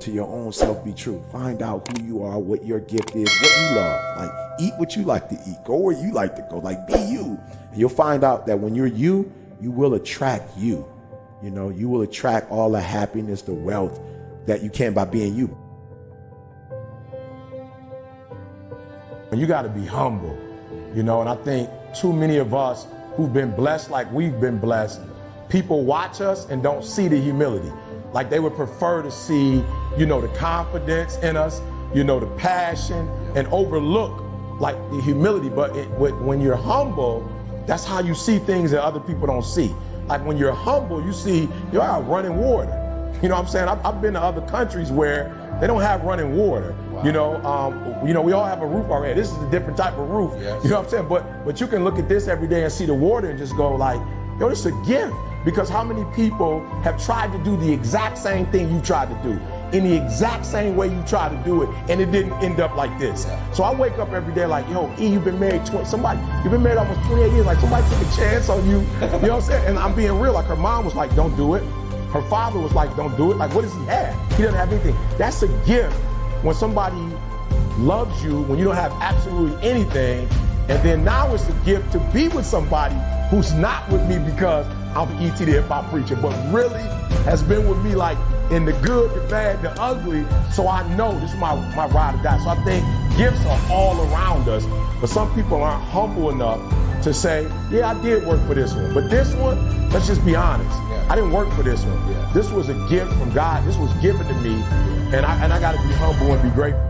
to your own self be true. Find out who you are, what your gift is, what you love. Like, eat what you like to eat. Go where you like to go. Like, be you. And you'll find out that when you're you, you will attract you. You know, you will attract all the happiness, the wealth that you can by being you. And you got to be humble, you know, and I think too many of us who've been blessed like we've been blessed, people watch us and don't see the humility. Like, they would prefer to see, you know, the confidence in us, you know, the passion, and overlook like the humility. But when you're humble, that's how you see things that other people don't see. Like, when you're humble, you see you're out running water. You know what I'm saying? I've been to other countries where they don't have running water. Wow. You know, we all have a roof already. This is a different type of roof. Yes. You know what I'm saying? But you can look at this every day and see the water and just go like, yo, this is a gift. Because how many people have tried to do the exact same thing you tried to do, in the exact same way you tried to do it, and it didn't end up like this. Yeah. So I wake up every day like, yo, E, you've been married you've been married almost 28 years. Like, somebody took a chance on you. You know what I'm saying? And I'm being real. Like, her mom was like, don't do it. Her father was like, don't do it. Like, what does he have? He doesn't have anything. That's a gift when somebody loves you, when you don't have absolutely anything. And then now it's a gift to be with somebody who's not with me because I'm E.T. the hip hop preacher, but really has been with me like in the good, the bad, the ugly. So I know this is my ride or die. So I think gifts are all around us, but some people aren't humble enough to say, yeah, I did work for this one. But this one, let's just be honest. Yeah. I didn't work for this one. Yeah. This was a gift from God. This was given to me. And I got to be humble and be grateful.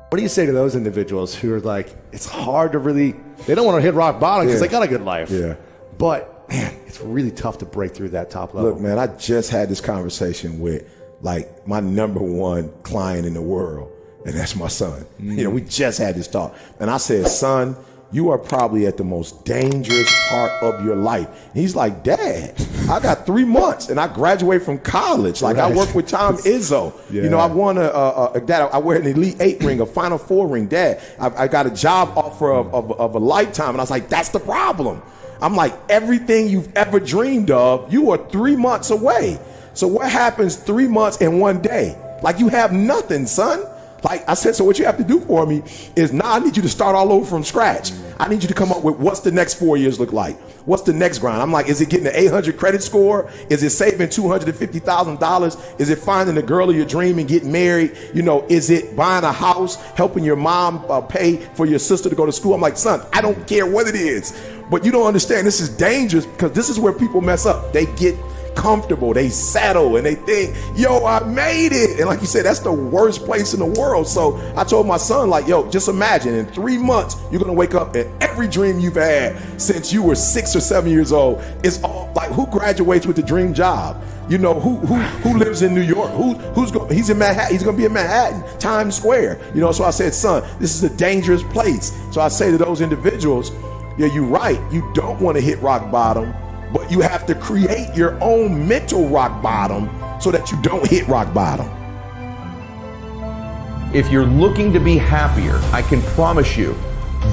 What do you say to those individuals who are like, it's hard to really, they don't want to hit rock bottom because they got a good life. Yeah. But man, it's really tough to break through that top level. Look, man, I just had this conversation with like my #1 client in the world, and that's my son. You know, we just had this talk. And I said, son, you are probably at the most dangerous part of your life. And he's like, Dad, I got 3 months and I graduate from college. Like, I work with Tom Izzo. Yeah. You know, I won Dad, I wear an Elite 8 ring, a Final 4 ring. Dad, I got a job offer of a lifetime. And I was like, that's the problem. I'm like, everything you've ever dreamed of, you are 3 months away. So what happens 3 months and 1 day? Like, you have nothing, son. Like I said, so what you have to do for me is now I need you to start all over from scratch. I need you to come up with what's the next 4 years look like? What's the next grind? I'm like, is it getting an 800 credit score? Is it saving $250,000? Is it finding the girl of your dream and getting married? You know, is it buying a house, helping your mom pay for your sister to go to school? I'm like, son, I don't care what it is, but you don't understand this is dangerous because this is where people mess up. They get comfortable, they settle, and they think, yo, I made it. And like you said, that's the worst place in the world. So I told my son, like, yo, just imagine in 3 months, you're gonna wake up and every dream you've had since you were 6 or 7 years old is all like, who graduates with the dream job? You know, who lives in New York? He's in Manhattan. He's gonna be in Manhattan, Times Square. You know, so I said, son, this is a dangerous place. So I say to those individuals, yeah, you're right. You don't want to hit rock bottom, but you have to create your own mental rock bottom so that you don't hit rock bottom. If you're looking to be happier, I can promise you,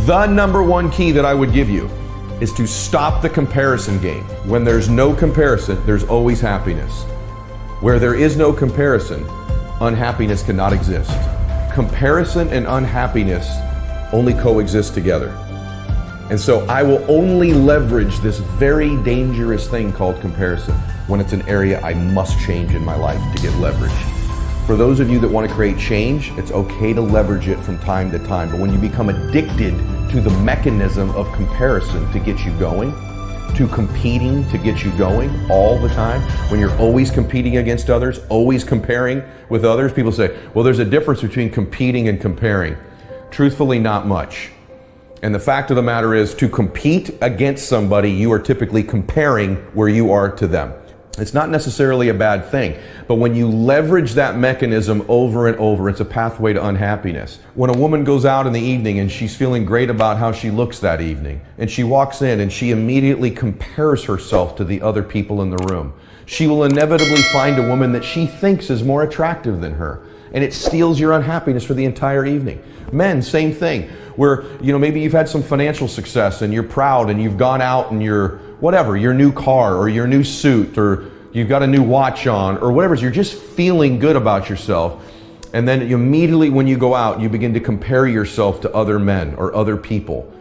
the #1 key that I would give you is to stop the comparison game. When there's no comparison, there's always happiness. Where there is no comparison, unhappiness cannot exist. Comparison and unhappiness only coexist together. And so I will only leverage this very dangerous thing called comparison when it's an area I must change in my life to get leverage. For those of you that want to create change, it's okay to leverage it from time to time. But when you become addicted to the mechanism of comparison to get you going, to competing to get you going all the time, when you're always competing against others, always comparing with others, people say, well, there's a difference between competing and comparing. Truthfully, not much. And the fact of the matter is, to compete against somebody, you are typically comparing where you are to them. It's not necessarily a bad thing, but when you leverage that mechanism over and over, it's a pathway to unhappiness. When a woman goes out in the evening and she's feeling great about how she looks that evening, and she walks in and she immediately compares herself to the other people in the room, she will inevitably find a woman that she thinks is more attractive than her, and it steals your unhappiness for the entire evening. Men, same thing, where, you know, maybe you've had some financial success and you're proud and you've gone out and your whatever, your new car or your new suit or, you've got a new watch on, or whatever. You're just feeling good about yourself. And then immediately when you go out, you begin to compare yourself to other men or other people.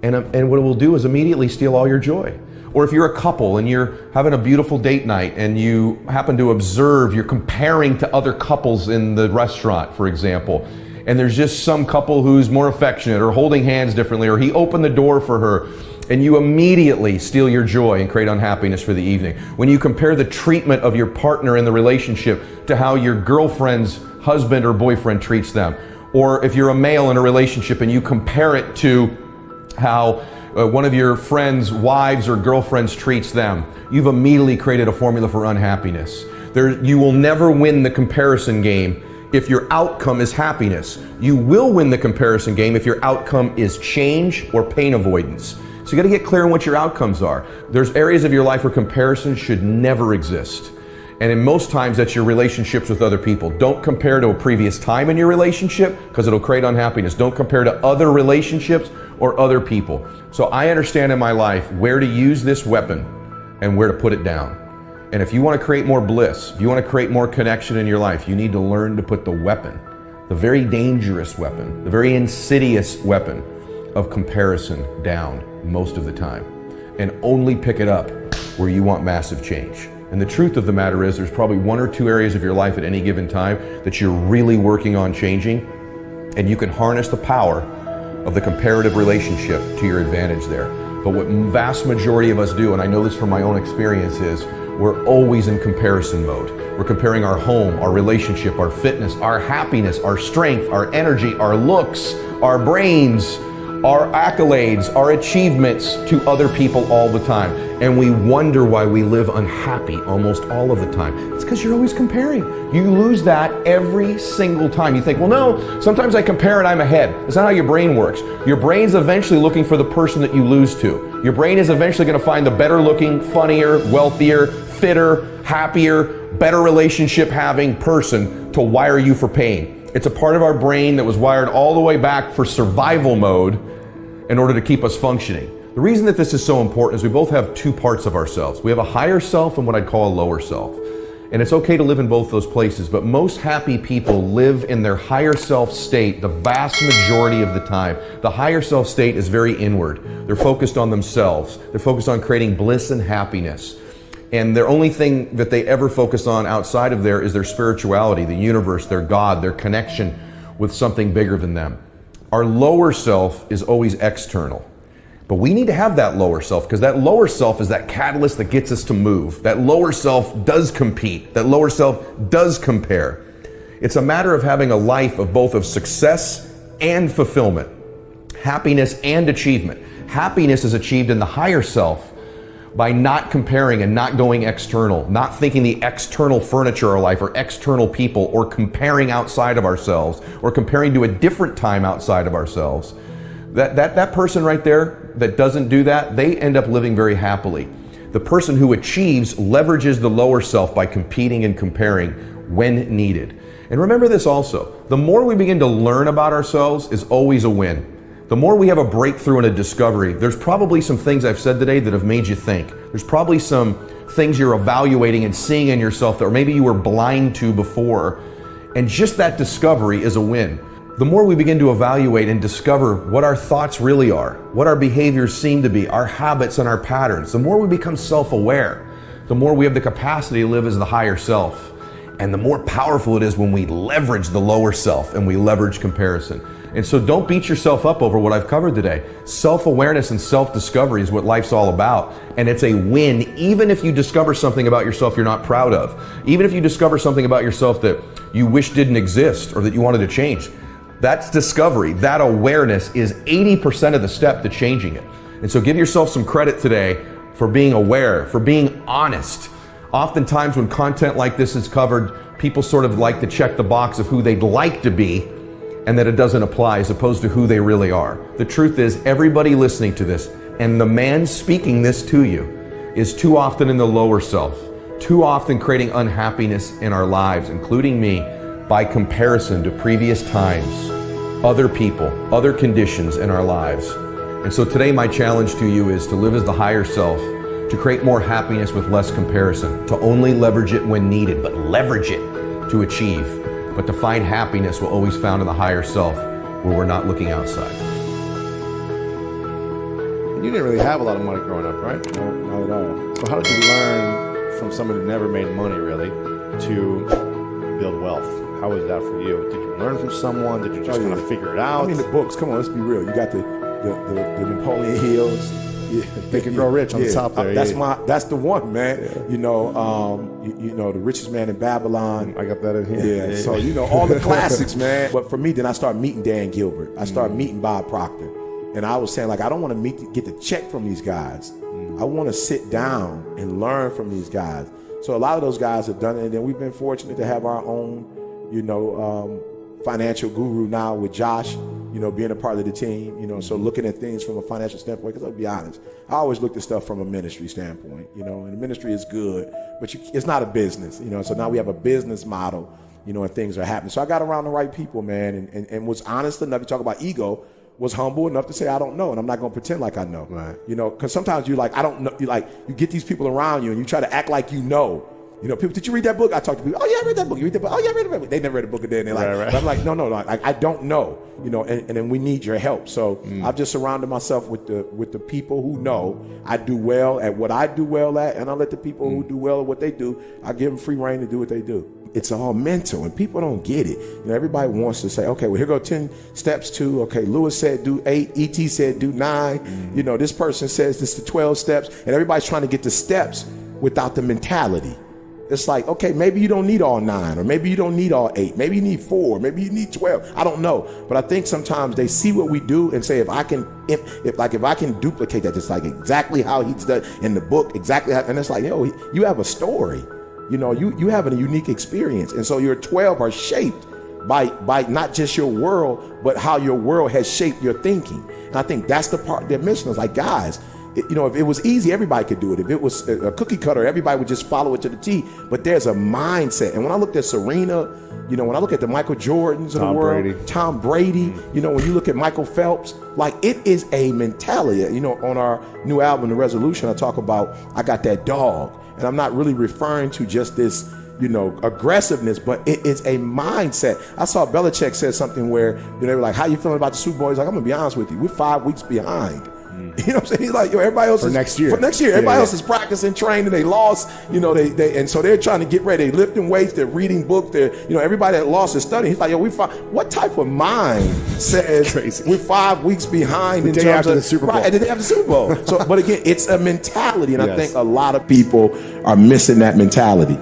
And what it will do is immediately steal all your joy. Or if you're a couple and you're having a beautiful date night and you happen to observe, you're comparing to other couples in the restaurant, for example, and there's just some couple who's more affectionate or holding hands differently, or he opened the door for her, and you immediately steal your joy and create unhappiness for the evening. When you compare the treatment of your partner in the relationship to how your girlfriend's husband or boyfriend treats them, or if you're a male in a relationship and you compare it to how one of your friends' wives or girlfriends treats them, you've immediately created a formula for unhappiness. You will never win the comparison game if your outcome is happiness. You will win the comparison game if your outcome is change or pain avoidance. So you got to get clear on what your outcomes are. There's areas of your life where comparison should never exist. And in most times, that's your relationships with other people. Don't compare to a previous time in your relationship because it'll create unhappiness. Don't compare to other relationships or other people. So I understand in my life where to use this weapon and where to put it down. And if you want to create more bliss, if you want to create more connection in your life, you need to learn to put the weapon, the very dangerous weapon, the very insidious weapon of comparison down most of the time, and only pick it up where you want massive change. And the truth of the matter is there's probably 1 or 2 areas of your life at any given time that you're really working on changing, and you can harness the power of the comparative relationship to your advantage there. But what vast majority of us do, and I know this from my own experience, is we're always in comparison mode. We're comparing our home, our relationship, our fitness, our happiness, our strength, our energy, our looks, our brains, our accolades, our achievements to other people all the time. And we wonder why we live unhappy almost all of the time. It's because you're always comparing. You lose that every single time. You think, well, no, sometimes I compare and I'm ahead. That's not how your brain works. Your brain's eventually looking for the person that you lose to. Your brain is eventually going to find the better looking, funnier, wealthier, fitter, happier, better relationship having person to wire you for pain. It's a part of our brain that was wired all the way back for survival mode in order to keep us functioning. The reason that this is so important is we both have 2 parts of ourselves. We have a higher self and what I'd call a lower self. And it's okay to live in both those places, but most happy people live in their higher self state the vast majority of the time. The higher self state is very inward. They're focused on themselves. They're focused on creating bliss and happiness. And their only thing that they ever focus on outside of there is their spirituality, the universe, their God, their connection with something bigger than them. Our lower self is always external. But we need to have that lower self, because that lower self is that catalyst that gets us to move. That lower self does compete. That lower self does compare. It's a matter of having a life of both of success and fulfillment, happiness and achievement. Happiness is achieved in the higher self by not comparing and not going external, not thinking the external furniture of our life or external people, or comparing outside of ourselves, or comparing to a different time outside of ourselves. That person right there that doesn't do that, they end up living very happily. The person who achieves leverages the lower self by competing and comparing when needed. And remember this also, the more we begin to learn about ourselves is always a win. The more we have a breakthrough and a discovery, there's probably some things I've said today that have made you think. There's probably some things you're evaluating and seeing in yourself that maybe you were blind to before. And just that discovery is a win. The more we begin to evaluate and discover what our thoughts really are, what our behaviors seem to be, our habits and our patterns, the more we become self-aware, the more we have the capacity to live as the higher self. And the more powerful it is when we leverage the lower self and we leverage comparison. And so don't beat yourself up over what I've covered today. Self-awareness and self-discovery is what life's all about. And it's a win even if you discover something about yourself you're not proud of. Even if you discover something about yourself that you wish didn't exist or that you wanted to change. That's discovery. That awareness is 80% of the step to changing it. And so give yourself some credit today for being aware, for being honest. Oftentimes when content like this is covered, people sort of like to check the box of who they'd like to be and that it doesn't apply as opposed to who they really are. The truth is everybody listening to this and the man speaking this to you is too often in the lower self, too often creating unhappiness in our lives, including me, by comparison to previous times, other people, other conditions in our lives. And so today my challenge to you is to live as the higher self, to to create more happiness with less comparison, to only leverage it when needed, but leverage it to achieve. But to find happiness will always found in the higher self, where we're not looking outside. You didn't really have a lot of money growing up, right? No, not at all. So how did you learn from someone who never made money, really, to build wealth? How was that for you? Did you learn from someone? Did you just kind of figure it out? I mean, the books. Come on, let's be real. You got the Napoleon Hills. Yeah. Think and Grow Rich on the top there. That's the one, man. Yeah. You know, The Richest Man in Babylon. I got that in here. Yeah. So all the classics, man. But for me, then I started meeting Dan Gilbert. I started meeting Bob Proctor, and I was saying, like, I don't want to get the check from these guys. I want to sit down and learn from these guys. So a lot of those guys have done it, and then we've been fortunate to have our own, financial guru now with Josh, being a part of the team, so looking at things from a financial standpoint, because I'll be honest, I always looked at stuff from a ministry standpoint, and the ministry is good, but it's not a business, so now we have a business model, and things are happening. So I got around the right people, man, and was honest enough to talk about ego, was humble enough to say, I don't know, and I'm not going to pretend like I know, right? Because sometimes you're like, I don't know, you get these people around you and you try to act like you know. People, did you read that book? I talk to people, oh yeah, I read that book. You read that book? Oh yeah, I read that book. They never read a book a day, and they're like, right. But I'm like, no, I don't know, and then we need your help. So I've just surrounded myself with the people who know I do well at what I do well at, and I let the people who do well at what they do, I give them free reign to do what they do. It's all mental, and people don't get it. Everybody wants to say, okay, well, here go 10 steps to, okay, Lewis said do 8, E.T. said do 9, this person says this is 12 steps, and everybody's trying to get the steps without the mentality. It's like, okay, maybe you don't need all 9, or maybe you don't need all 8, maybe you need 4, maybe you need 12. I don't know, but I think sometimes they see what we do and say, if I can duplicate that, just like exactly how he's done in the book, exactly how, and it's like, you have a story, you have a unique experience, and so your 12 are shaped by not just your world, but how your world has shaped your thinking. And I think that's the part they're missing. It's like, guys, if it was easy, everybody could do it. If it was a cookie cutter, everybody would just follow it to the T. But there's a mindset. And when I looked at Serena, when I look at the Michael Jordans of the world, Tom Brady, when you look at Michael Phelps, like, it is a mentality. On our new album, The Resolution, I talk about, I got that dog. And I'm not really referring to just this, aggressiveness, but it is a mindset. I saw Belichick said something where, they were like, how you feeling about the Super Bowl? He's like, I'm gonna be honest with you, we're 5 weeks behind. You know what I'm saying? He's like, everybody else for next year. Everybody else is practicing, training. They lost, they and so they're trying to get ready. They're lifting weights. They're reading books. They're, everybody that lost is studying. He's like, what type of mind says we're 5 weeks behind the day after the Super Bowl? Right, the day after the Super Bowl. So, but again, it's a mentality, and I think a lot of people are missing that mentality.